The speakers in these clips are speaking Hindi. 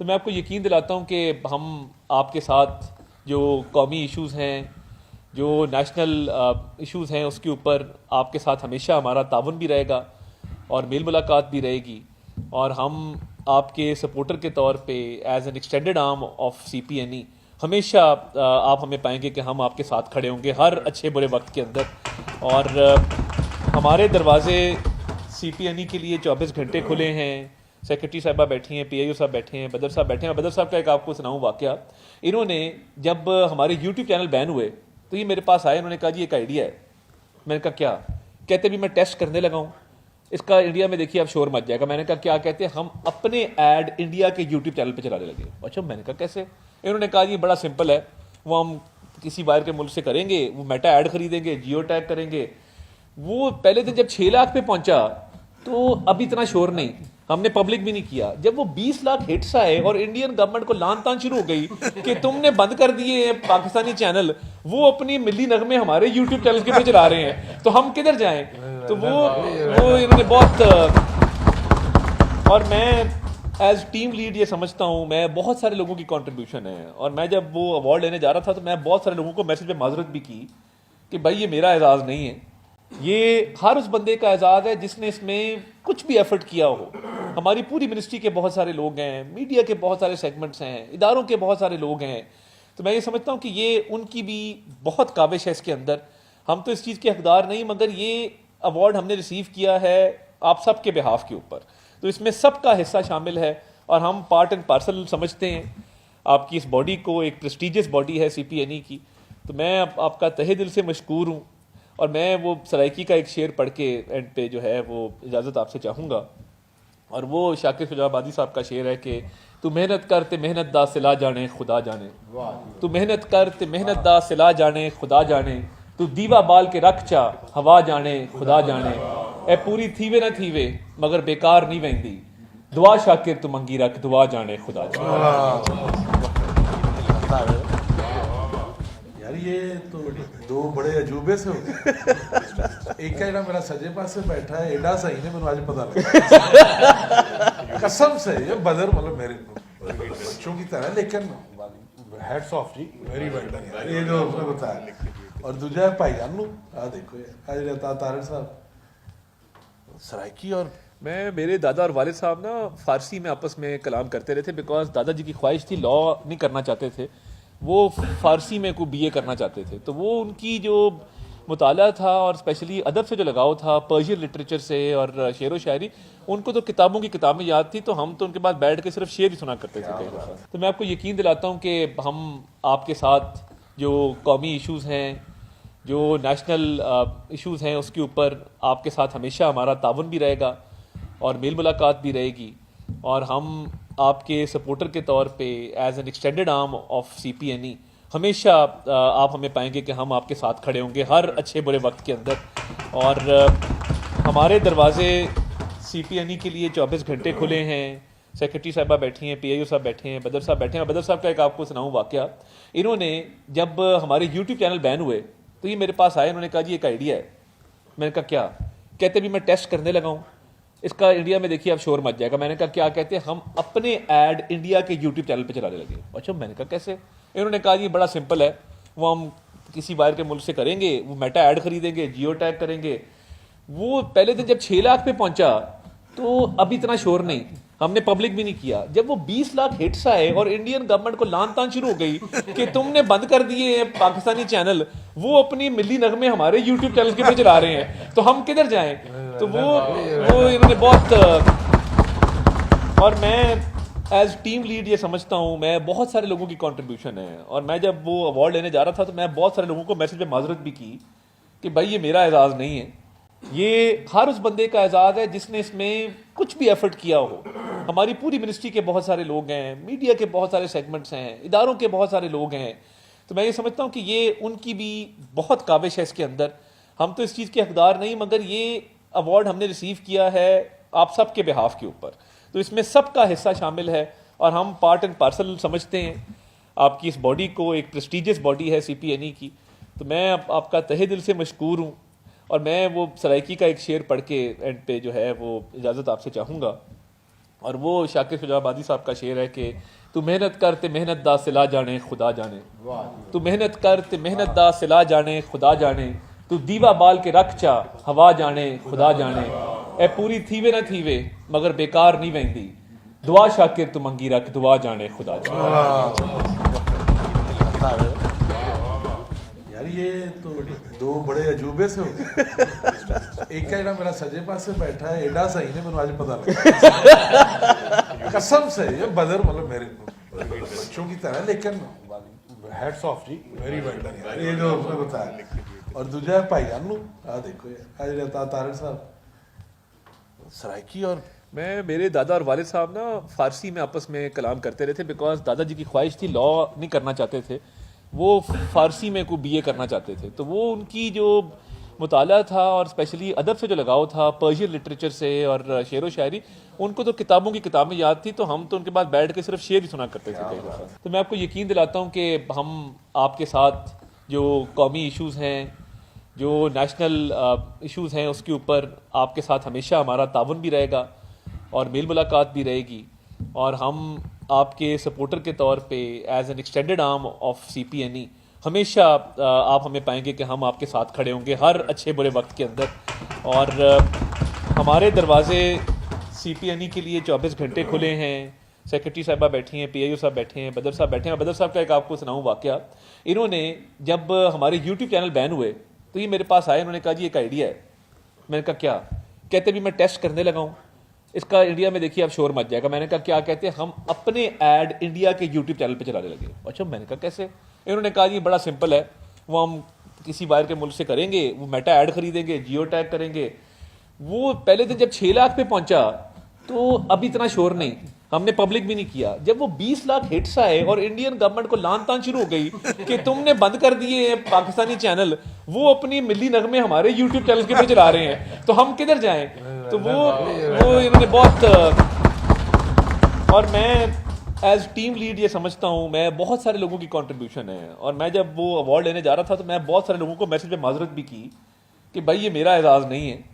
तो मैं आपको यकीन दिलाता हूँ कि हम आपके साथ जो कौमी इश्यूज़ हैं, जो नेशनल इश्यूज़ हैं, उसके ऊपर आपके साथ हमेशा हमारा ताउन भी रहेगा और मेल मुलाकात भी रहेगी। और हम आपके सपोर्टर के तौर पे as an extended arm of CPNE हमेशा आप हमें पाएंगे कि हम आपके साथ खड़े होंगे हर अच्छे बुरे वक्त के अंदर। और हमारे दरवाजे CPNE के लिए 24 घंटे खुले हैं। सेक्रेटरी साहबा बैठी हैं, PIO साहब बैठे हैं, बदर साहब बैठे हैं। बदर साहब का एक आपको सुनाऊं वाकया। इन्होंने जब हमारे YouTube चैनल बैन हुए तो ये मेरे पास आए, इन्होंने कहा जी एक आइडिया है। मैंने कहा क्या? कहते भी मैं टेस्ट करने लगा हूँ, इसका इंडिया में देखिए अब शोर मच जाएगा। मैंने कहा क्या? कहते हम अपने ऐड इंडिया के YouTube चैनल पे चलाने लगे। अच्छा, मैंने कहा कैसे? इन्होंने कहा ये बड़ा सिंपल है, वो हम किसी बाहर के मुल्क से करेंगे, वो मेटा ऐड खरीदेंगे, जियो टैग करेंगे। वो पहले दिन जब 6 लाख पे पहुंचा तो अब इतना शोर नहीं, हमने पब्लिक भी नहीं किया। जब वो 20 लाख हिट्स आए और इंडियन गवर्नमेंट को लान तान शुरू हो गई कि तुमने बंद कर दिए हैं पाकिस्तानी चैनल, वो अपनी मिली नगमे हमारे YouTube चैनल के पे चला रहे हैं, तो हम किधर जाएं? तो वो इन्होंने बहुत और मैं एज टीम लीड ये समझता हूँ, मैं बहुत सारे लोगों की कंट्रीब्यूशन है। और मैं जब वो अवार्ड लेने जा रहा था तो मैं बहुत सारे लोगों को मैसेज पे माजरत भी की कि भाई ये मेरा एजाज़ नहीं है, ये हर उस बंदे का एजाज़ है जिसने इसमें कुछ भी एफर्ट किया हो। हमारी पूरी मिनिस्ट्री के बहुत सारे लोग हैं, मीडिया के बहुत सारे सेगमेंट्स हैं, इदारों के बहुत सारे लोग हैं। तो मैं ये समझता हूँ कि ये उनकी भी बहुत काविश है इसके अंदर। हम तो इस चीज़ के हकदार नहीं, मगर ये अवार्ड हमने रिसीव किया है आप सब के बिहाफ के ऊपर, तो इसमें सबका हिस्सा शामिल है और हम पार्ट एंड पार्सल समझते हैं आपकी इस बॉडी को। एक प्रेस्टिजियस बॉडी है CPNE की। तो मैं आपका तहे दिल से मशकूर हूँ। और मैं वो सराइकी का एक शेर पढ़ के एंड पे जो है वो इजाज़त आपसे चाहूँगा। और वो शाकिर शुजाबादी साहब का शेर है कि तू मेहनत कर ते मेहनत दा सिला जाने खुदा जाने, तू मेहनत कर ते मेहनत दा सिला जाने खुदा जाने, तू दीवा बाल के रख चा हवा जाने खुदा जाने, ए पूरी थीवे ना थीवे मगर बेकार नहीं वेंदी, दुआ शाकिर तू मंगी रख दुआ जाने खुदा जाने। यार ये तो दो बड़े अजूबे से हो गए। एक का मेरा सजे पास से बैठा है, एडा सही ने मैंने आज पता लगा कसम से। ये बदर मतलब मेरे बच्चों की तरह, लेकिन हैट्स ऑफ जी, वेरी वेल डन यार, ये जो उसने बताया। और दूसरा भाईजान नु आ देखो यार तारड़ साहब सराइकी। और मैं मेरे दादा और वालिद साहब ना फारसी में आपस में कलाम करते रहे थे, बिकॉज दादाजी की ख्वाहिश थी, लॉ नहीं करना चाहते थे, वो फारसी में को BA करना चाहते थे। तो वो उनकी जो मुताला था और स्पेशली अदब से जो लगाव था, पर्शियन लिटरेचर से और शेर व शायरी, उनको तो किताबों की किताबें याद थी, तो हम तो उनके पास बैठ के सिर्फ शेर ही सुना करते थे कई दफ़ा। तो मैं आपको यकीन दिलाता हूँ कि हम आपके साथ जो कौमी इश्यूज़ हैं, जो नेशनल इश्यूज़ हैं, उसके ऊपर आपके साथ हमेशा हमारा ताउन भी रहेगा और मेल मुलाकात भी रहेगी। और हम आपके सपोर्टर के तौर पे as an extended arm of CPNE हमेशा आप हमें पाएंगे कि हम आपके साथ खड़े होंगे हर अच्छे बुरे वक्त के अंदर। और हमारे दरवाजे CPNE के लिए 24 घंटे खुले हैं। सेक्रेटरी साहबा बैठी हैं, PIO साहब बैठे हैं, बदर साहब बैठे हैं। बदर साहब का एक आपको सुनाऊं वाकया। इन्होंने जब हमारे YouTube चैनल बैन हुए तो ये मेरे पास आए, इन्होंने कहा जी एक आइडिया है। मैंने कहा क्या? कहते भी मैं टेस्ट करने लगा हूँ, इसका इंडिया में देखिए अब शोर मच जाएगा। मैंने कहा क्या? कहते हम अपने ऐड इंडिया के YouTube चैनल पे चलाने लगे। अच्छा, मैंने कहा कैसे? इन्होंने कहा ये बड़ा सिंपल है, वो हम किसी बाहर के मुल्क से करेंगे, वो मेटा ऐड खरीदेंगे, जियो टैग करेंगे। वो पहले दिन जब 6 लाख पे पहुंचा तो अब इतना शोर नहीं, हमने पब्लिक भी नहीं किया। जब वो 20 लाख हिट्स आए और इंडियन गवर्नमेंट को लान तान शुरू हो गई कि तुमने बंद कर दिए हैं पाकिस्तानी चैनल, वो अपनी मिली नगमे हमारे YouTube चैनल के पे चला रहे हैं, तो हम किधर जाएं? तो वो इन्होंने बहुत और मैं एज टीम लीड ये समझता हूँ, मैं बहुत सारे लोगों की कंट्रीब्यूशन है। और मैं जब वो अवार्ड लेने जा रहा था तो मैं बहुत सारे लोगों को मैसेज पे माजरत भी की कि भाई ये मेरा एजाज़ नहीं है, ये हर उस बंदे का एजाज़ है जिसने इसमें कुछ भी एफर्ट किया हो। हमारी पूरी मिनिस्ट्री के बहुत सारे लोग हैं, मीडिया के बहुत सारे सेगमेंट्स हैं, इदारों के बहुत सारे लोग हैं। तो मैं ये समझता हूँ कि ये उनकी भी बहुत काविश है इसके अंदर। हम तो इस चीज़ के हकदार नहीं, मगर ये अवार्ड हमने रिसीव किया है आप सब के बिहाफ के ऊपर, तो इसमें सबका हिस्सा शामिल है और हम पार्ट एंड पार्सल समझते हैं आपकी इस बॉडी को। एक प्रेस्टिजियस बॉडी है CPNE की। तो मैं आपका तहे दिल से मशकूर हूँ। और मैं वो सराइकी का एक शेर पढ़ के एंड पे जो है वो इजाज़त आपसे चाहूँगा। और वो शाकिर शुजाबादी साहब का शेर है कि तू मेहनत कर ते मेहनत दा सिला जाने खुदा जाने, तू मेहनत कर ते मेहनत दा सिला जाने खुदा जाने, तू दीवा बाल के रख चा हवा जाने खुदा जाने, ए पूरी थीवे ना थीवे मगर बेकार नहीं वेंदी, दुआ शाकिर तू मंगी रख दुआ जाने खुदा जाने। यार ये तो दो बड़े अजूबे से हो गए। एक का ਜਿਹੜਾ मेरा सजे पासे बैठा है एडा सही ने मैंने आज पता लगा कसम से ये बदर मतलब मेरे बच्चों की तरह, लेकिन हैट्स ऑफ जी, वेरी वेल डन यार ये जो उसने बताया। और दूसरा भाईजान नु आ देखो यार आज तारड़ साहब सराइकी और मेरे दादा और वालिद साहब ना फारसी में आपस में कलाम करते रहे थे, बिकॉज दादाजी की ख्वाहिश थी लॉ नहीं करना चाहते थे, वो फारसी में को बीए करना चाहते थे। तो वो उनकी जो मुताला था और स्पेशली अदब से जो लगाव था, पर्शियन लिटरेचर से और शेर व शायरी, उनको तो किताबों की किताबें याद थी, तो हम तो उनके बाद बैठ के सिर्फ शेर ही सुना करते थे कई दफ़ा। तो मैं आपको यकीन दिलाता हूँ कि हम आपके साथ जो कौमी इश्यूज़ हैं, जो नेशनल इश्यूज़ हैं, उसके ऊपर आपके साथ हमेशा हमारा ताउन भी रहेगा और मेल मुलाकात भी रहेगी। और हम आपके सपोर्टर के तौर पे as an extended arm of CPNE हमेशा आप हमें पाएंगे कि हम आपके साथ खड़े होंगे हर अच्छे बुरे वक्त के अंदर। और हमारे दरवाजे CPNE के लिए 24 घंटे खुले हैं। सेक्रेटरी साहबा बैठी हैं, PIO साहब बैठे हैं, बदर साहब बैठे हैं। बदर साहब का एक आपको सुनाऊँ वाकया, इन्होंने जब हमारे YouTube चैनल बैन हुए तो ये मेरे पास आए, इन्होंने कहा जी एक आइडिया है। मैंने कहा क्या? कहते भी मैं टेस्ट करने लगा हूँ, इसका इंडिया में देखिए अब शोर मच जाएगा। मैंने कहा क्या? कहते हम अपने ऐड इंडिया के YouTube चैनल पे चलाने लगे। अच्छा, मैंने कहा कैसे? इन्होंने कहा जी बड़ा सिंपल है, वो हम किसी बाहर के मुल्क से करेंगे, वो मेटा ऐड खरीदेंगे, जियो टैग करेंगे। वो पहले दिन जब 6 लाख पे पहुंचा तो अभी इतना शोर नहीं, हमने पब्लिक भी नहीं किया। जब वो 20 लाख हिट्स आए और इंडियन गवर्नमेंट को लान तान शुरू हो गई कि तुमने बंद कर दिए हैं पाकिस्तानी चैनल, वो अपनी मिली नगमे हमारे YouTube चैनल के पे चला रहे हैं, तो हम किधर जाएं? तो वो इन्होंने बहुत, और मैं एज टीम लीड ये समझता हूँ, मैं बहुत सारे लोगों की कंट्रीब्यूशन है। और मैं जब वो अवार्ड लेने जा रहा था तो मैं बहुत सारे लोगों को मैसेज पे माजरत भी की कि भाई ये मेरा एजाज़ नहीं है,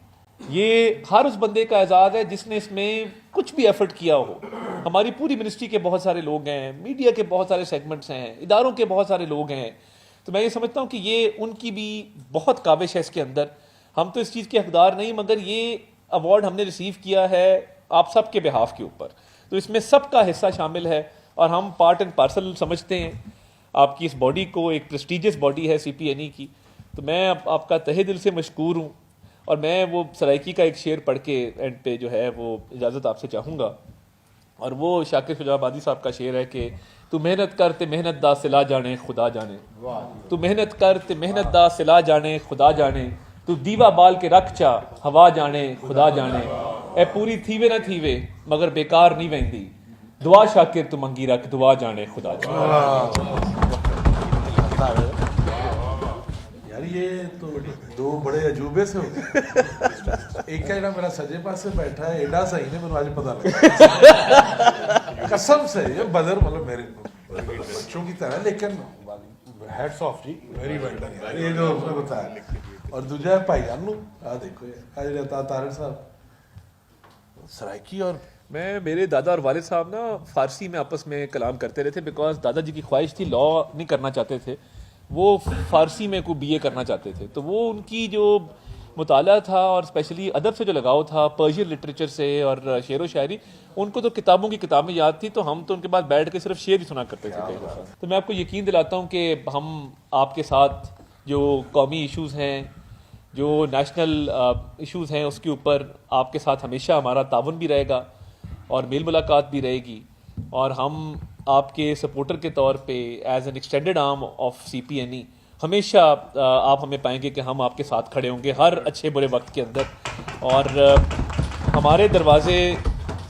ये हर उस बंदे का एजाज़ है जिसने इसमें कुछ भी एफर्ट किया हो। हमारी पूरी मिनिस्ट्री के बहुत सारे लोग हैं, मीडिया के बहुत सारे सेगमेंट्स हैं, इदारों के बहुत सारे लोग हैं। तो मैं ये समझता हूँ कि ये उनकी भी बहुत काविश है इसके अंदर। हम तो इस चीज़ के हकदार नहीं, मगर ये अवार्ड हमने रिसीव किया है आप सब के बिहाफ के ऊपर, तो इसमें सबका हिस्सा शामिल है और हम पार्ट एंड पार्सल समझते हैं आपकी इस बॉडी को। एक प्रेस्टीजियस बॉडी है CPNE की। तो मैं आपका तहे दिल से मशकूर हूँ। और मैं वो सराइकी का एक शेर पढ़ के एंड पे जो है वो इजाज़त आपसे चाहूँगा। और वो शाकिर शुजाबादी साहब का शेर है कि तू मेहनत कर ते मेहनत दा सिला जाने खुदा जाने, तू मेहनत कर ते मेहनत दा सिला जाने खुदा जाने, तू दीवा बाल के रख चा हवा जाने खुदा जाने, ए पूरी थीवे ना थीवे मगर बेकार नहीं वेंदी, दुआ शाकिर तू मंगी रख दुआ जाने खुदा जाने। यार ये तो दो बड़े अजूबे से हो गए। एक का ਜਿਹੜਾ मेरा सजे पासे बैठा है एडा सही ने मैंने आज पता लगा कसम से ये बदर मतलब मेरे बच्चों की तरह, लेकिन हैट्स ऑफ जी, वेरी वेल डन यार ये जो उसने बताया। और दूसरा भाईजान नु आ देखो यार आज तारड़ साहब सराइकी। और मेरे दादा और वालिद साहब ना फारसी में आपस में कलाम करते रहे थे, बिकॉज दादाजी की ख्वाहिश थी लॉ नहीं करना चाहते थे, वो फारसी में को BA करना चाहते थे। तो वो उनकी जो मुताला था और स्पेशली अदब से जो लगाव था, पर्शियन लिटरेचर से और शेर व शायरी, उनको तो किताबों की किताबें याद थी, तो हम तो उनके बाद बैठ के सिर्फ शेर ही सुना करते थे कई दफ़ा। तो मैं आपको यकीन दिलाता हूँ कि हम आपके साथ जो कौमी इश्यूज़ हैं, जो नेशनल इश्यूज़ हैं, उसके ऊपर आपके साथ हमेशा हमारा ताउन भी रहेगा और मेल मुलाकात भी रहेगी। और हम आपके सपोर्टर के तौर पे as an extended arm of CPNE हमेशा आप हमें पाएंगे कि हम आपके साथ खड़े होंगे हर अच्छे बुरे वक्त के अंदर। और हमारे दरवाजे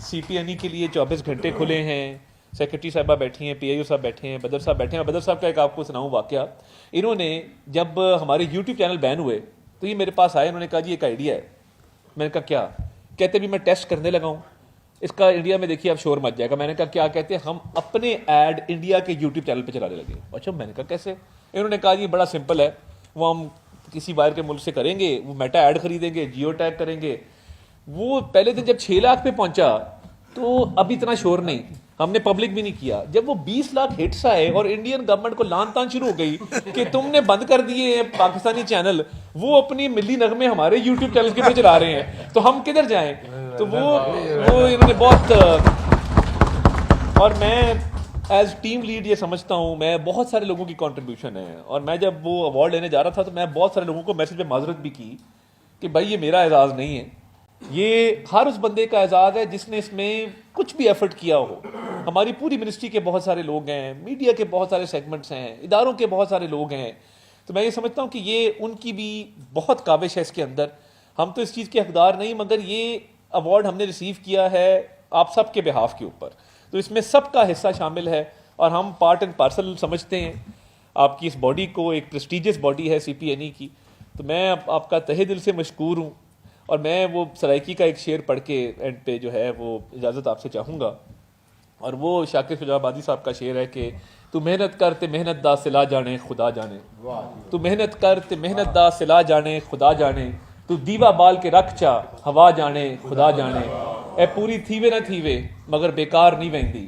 CPNE के लिए 24 घंटे खुले हैं। सेक्रेटरी साहबा बैठी हैं, PIO साहब बैठे हैं, बदर साहब बैठे हैं। बदर साहब का एक आपको सुनाऊँ वाकया, इन्होंने जब हमारे YouTube चैनल बैन हुए तो ये मेरे पास आए, इन्होंने कहा जी एक आइडिया है। मैंने कहा क्या? कहते भी मैं टेस्ट करने लगा हूँ, इसका इंडिया में देखिए अब शोर मच जाएगा। मैंने कहा क्या? कहते हम अपने ऐड इंडिया के YouTube चैनल पे चलाने लगे। अच्छा, मैंने कहा कैसे? इन्होंने कहा जी बड़ा सिंपल है, वो हम किसी बाहर के मुल्क से करेंगे, वो मेटा ऐड खरीदेंगे, जियो टैग करेंगे। वो पहले दिन जब 6 लाख पे पहुंचा तो अब इतना शोर नहीं, हमने पब्लिक भी नहीं किया। जब वो 20 लाख हिट्स आए और इंडियन गवर्नमेंट को लान तान शुरू हो गई कि तुमने बंद कर दिए हैं पाकिस्तानी चैनल, वो अपनी मिली नगमे हमारे यूट्यूब चैनल के पे चला रहे हैं, तो हम किधर जाएं? तो वो इन्होंने बहुत और मैं एज टीम लीड ये समझता हूँ, मैं बहुत सारे लोगों की कंट्रीब्यूशन है। और मैं जब वो अवार्ड लेने जा रहा था तो मैं बहुत सारे लोगों को मैसेज पे माजरत भी की कि भाई ये मेरा एजाज़ नहीं है, ये हर उस बंदे का एजाज़ है जिसने इसमें कुछ भी एफर्ट किया हो। हमारी पूरी मिनिस्ट्री के बहुत सारे लोग हैं, मीडिया के बहुत सारे सेगमेंट्स हैं, इदारों के बहुत सारे लोग हैं। तो मैं ये समझता हूँ कि ये उनकी भी बहुत काविश है इसके अंदर। हम तो इस चीज़ के हकदार नहीं, मगर ये अवार्ड हमने रिसीव किया है आप सब के बिहाफ के ऊपर, तो इसमें सबका हिस्सा शामिल है और हम पार्ट एंड पार्सल समझते हैं आपकी इस बॉडी को। एक प्रेस्टिजियस बॉडी है CPNE की। तो मैं आपका तहे दिल से मशकूर हूँ। और मैं वो सराइकी का एक शेर पढ़ के एंड पे जो है वो इजाज़त आपसे चाहूँगा। और वो शाकिर शुजाबादी साहब का शेर है कि तू मेहनत कर ते मेहनत दा सिला जाने खुदा जाने, तू मेहनत कर ते मेहनत दा सिला जाने खुदा जाने, तू दीवा बाल के रख चा हवा जाने खुदा जाने, ए पूरी थीवे ना थीवे मगर बेकार नहीं वेंदी,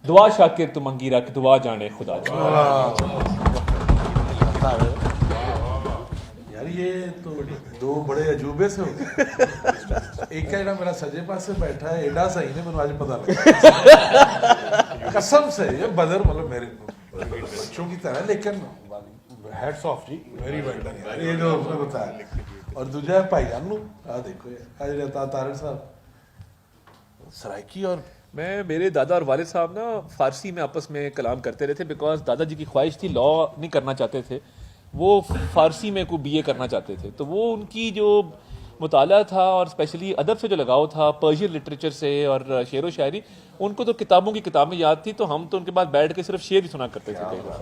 दुआ शाकिर तू मंगी रख दुआ जाने खुदा जाने। यार ये तो दो बड़े अजूबे से हो गए। एक का ਜਿਹੜਾ मेरा सजे पास से बैठा है एडा सही ने मैंने आज पता लगा कसम से। ये बदर मतलब मेरे बच्चों की तरह, लेकिन हैट्स ऑफ जी, वेरी वेल डन यार ये जो उसने बताया। और दूसरा भाईजान नु आ देखो यार आज तारड़ साहब सराइकी। और मैं मेरे दादा और वालिद साहब ना फारसी में आपस में कलाम करते रहे थे, बिकॉज दादाजी की ख्वाहिश थी, लॉ नहीं करना चाहते थे, वो फारसी में को BA करना चाहते थे। तो वो उनकी जो मुताला था और स्पेशली अदब से जो लगाव था, पर्शियन लिटरेचर से और शेर व शायरी, उनको तो किताबों की किताबें याद थी। तो हम तो उनके बाद बैठ के सिर्फ शेर ही सुना करते थे कई दफ़ा।